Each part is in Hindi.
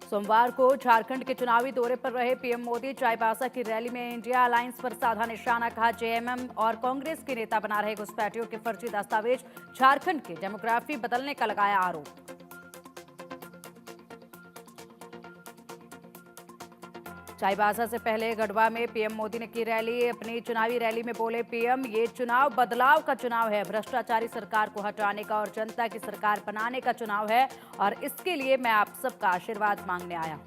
सोमवार को झारखंड के चुनावी दौरे पर रहे पीएम मोदी चाईबासा की रैली में इंडिया अलायंस पर साधा निशाना, कहा जेएमएम और कांग्रेस के नेता बना रहे घुसपैठियों के फर्जी दस्तावेज, झारखंड की डेमोग्राफी बदलने का लगाया आरोप। चाईबासा से पहले गढ़वा में पीएम मोदी ने की रैली। अपनी चुनावी रैली में बोले पीएम, ये चुनाव बदलाव का चुनाव है, भ्रष्टाचारी सरकार को हटाने का और जनता की सरकार बनाने का चुनाव है और इसके लिए मैं आप सबका आशीर्वाद मांगने आया हूं।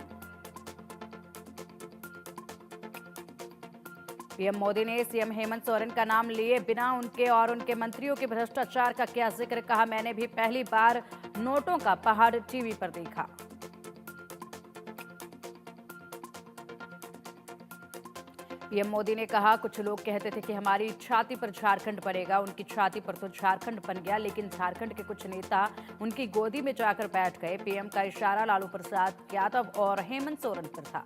पीएम मोदी ने सीएम हेमंत सोरेन का नाम लिए बिना उनके और उनके मंत्रियों के भ्रष्टाचार का किया जिक्र, कहा मैंने भी पहली बार नोटों का पहाड़ टीवी पर देखा। पीएम मोदी ने कहा कुछ लोग कहते थे कि हमारी छाती पर झारखंड बनेगा, उनकी छाती पर तो झारखंड बन गया, लेकिन झारखंड के कुछ नेता उनकी गोदी में जाकर बैठ गए। पीएम का इशारा लालू प्रसाद यादव और हेमंत सोरेन पर था।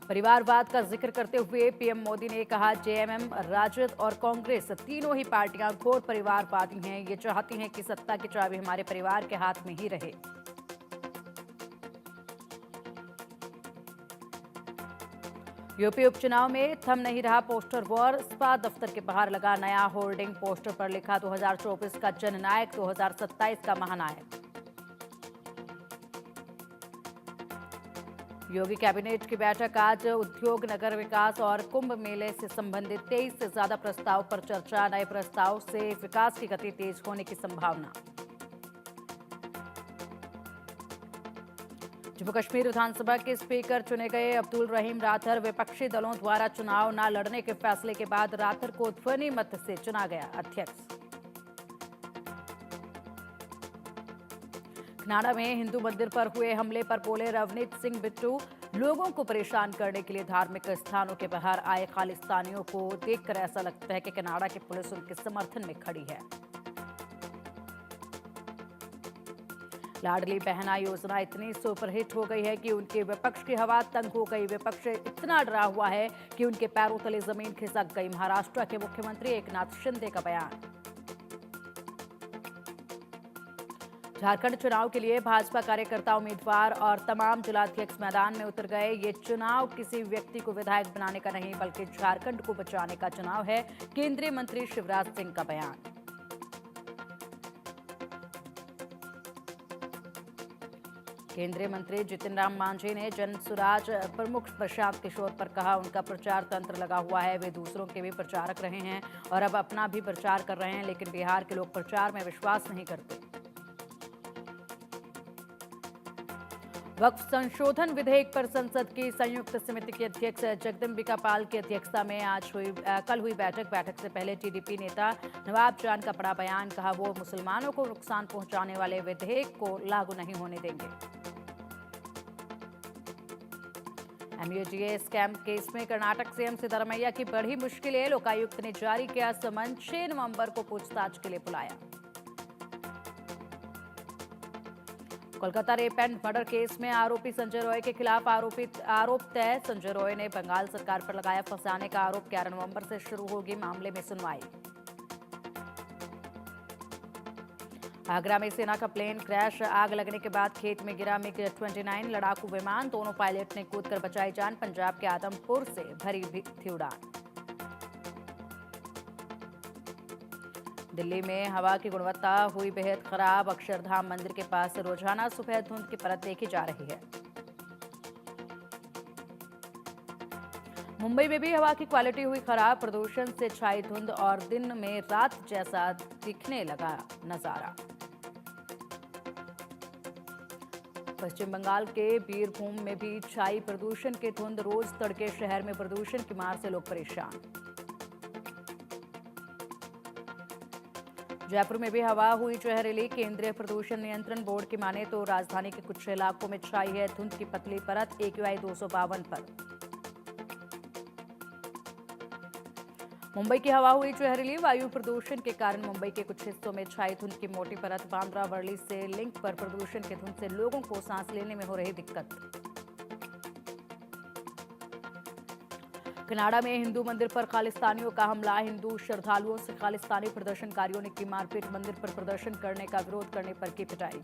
परिवारवाद का जिक्र करते हुए पीएम मोदी ने कहा जेएमएम, राजद और कांग्रेस तीनों ही पार्टियां घोर परिवारवादी हैं। ये चाहती हैं कि सत्ता की चाबी हमारे परिवार के हाथ में ही रहे। यूपी उपचुनाव में थम नहीं रहा पोस्टर वॉर। सपा दफ्तर के बाहर लगा नया होर्डिंग, पोस्टर पर लिखा 2024 का जननायक, 2027 का महानायक। योगी कैबिनेट की बैठक आज। उद्योग, नगर विकास और कुंभ मेले से संबंधित 23 से ज्यादा प्रस्ताव पर चर्चा। नए प्रस्ताव से विकास की गति तेज होने की संभावना। जम्मू कश्मीर विधानसभा के स्पीकर चुने गए अब्दुल रहीम राथर। विपक्षी दलों द्वारा चुनाव न लड़ने के फैसले के बाद राथर को ध्वनि मत से चुना गया अध्यक्ष। कनाडा में हिंदू मंदिर पर हुए हमले पर बोले रवनीत सिंह बिट्टू, लोगों को परेशान करने के लिए धार्मिक स्थानों के बाहर आए खालिस्तानियों को देखकर ऐसा लगता है कि कनाडा की पुलिस उनके समर्थन में खड़ी है। लाडली बहना योजना इतनी सुपरहिट हो गई है कि उनके विपक्ष की हवा तंग हो गई। विपक्ष इतना डरा हुआ है कि उनके पैरों तले जमीन खिसक गई। महाराष्ट्र के मुख्यमंत्री एकनाथ शिंदे का बयान। झारखंड चुनाव के लिए भाजपा कार्यकर्ता, उम्मीदवार और तमाम जिलाध्यक्ष मैदान में उतर गए। ये चुनाव किसी व्यक्ति को विधायक बनाने का नहीं, बल्कि झारखंड को बचाने का चुनाव है, केंद्रीय मंत्री शिवराज सिंह का बयान। केंद्रीय मंत्री जितिन राम मांझी ने जनसुराज प्रमुख प्रशांत किशोर पर कहा उनका प्रचार तंत्र लगा हुआ है। वे दूसरों के भी प्रचारक रहे हैं और अब अपना भी प्रचार कर रहे हैं, लेकिन बिहार के लोग प्रचार में विश्वास नहीं करते। वक्फ संशोधन विधेयक पर संसद की संयुक्त समिति के अध्यक्ष जगदम्बिका पाल की अध्यक्षता में कल हुई बैठक से पहले टीडीपी नेता नवाब जान का बड़ा बयान, कहा वो मुसलमानों को नुकसान पहुंचाने वाले विधेयक को लागू नहीं होने देंगे। एमयूजीए स्कैम केस में कर्नाटक सीएम सिद्धरमैया की बड़ी मुश्किलें। लोकायुक्त ने जारी किया समन, 6 नवंबर को पूछताछ के लिए बुलाया। Kolkata rape and murder case में आरोपी संजय रॉय के खिलाफ आरोप तय। संजय रॉय ने बंगाल सरकार पर लगाया फंसाने का आरोप। 11 नवंबर से शुरू होगी मामले में सुनवाई। आगरा में सेना का प्लेन क्रैश, आग लगने के बाद खेत में गिरा MiG-29 लड़ाकू विमान। दोनों पायलट ने कूदकर बचाई जान। पंजाब के आदमपुर से भरी थी उड़ान। दिल्ली में हवा की गुणवत्ता हुई बेहद खराब। अक्षरधाम मंदिर के पास रोजाना सुबह धुंध की परत देखी जा रही है। मुंबई में भी हवा की क्वालिटी हुई खराब। प्रदूषण से छाई धुंध और दिन में रात जैसा दिखने लगा नजारा। पश्चिम बंगाल के बीरभूम में भी छाई प्रदूषण की धुंध। रोज तड़के शहर में प्रदूषण की मार से लोग परेशान। जयपुर में भी हवा हुई जहरीली। केंद्रीय प्रदूषण नियंत्रण बोर्ड की माने तो राजधानी के कुछ इलाकों में छाई है धुंध की पतली परत। AQI 252 पर। मुंबई की हवा हुई जहरीली। वायु प्रदूषण के कारण मुंबई के कुछ हिस्सों में छाई धुंध की मोटी परत। बांद्रा वर्ली से लिंक पर प्रदूषण की धुंध से लोगों को सांस लेने में हो रही दिक्कत। कनाडा में हिंदू मंदिर पर खालिस्तानियों का हमला। हिंदू श्रद्धालुओं से खालिस्तानी प्रदर्शनकारियों ने की मारपीट। मंदिर पर प्रदर्शन करने का विरोध करने पर की पिटाई।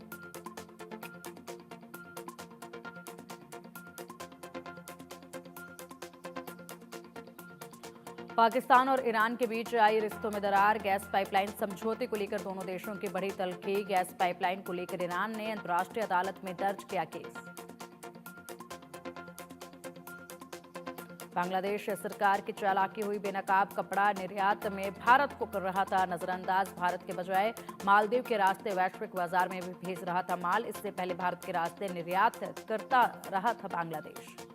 पाकिस्तान और ईरान के बीच आई रिश्तों में दरार। गैस पाइपलाइन समझौते को लेकर दोनों देशों की बढ़ी तल्खी। गैस पाइपलाइन को लेकर ईरान ने अंतर्राष्ट्रीय अदालत में दर्ज किया केस। बांग्लादेश सरकार की चालाकी हुई। बेनकाब कपड़ा निर्यात में भारत को कर रहा था नजरअंदाज। भारत के बजाय मालदीव के रास्ते वैश्विक बाजार में भी भेज रहा था माल। इससे पहले भारत के रास्ते निर्यात करता रहा था बांग्लादेश।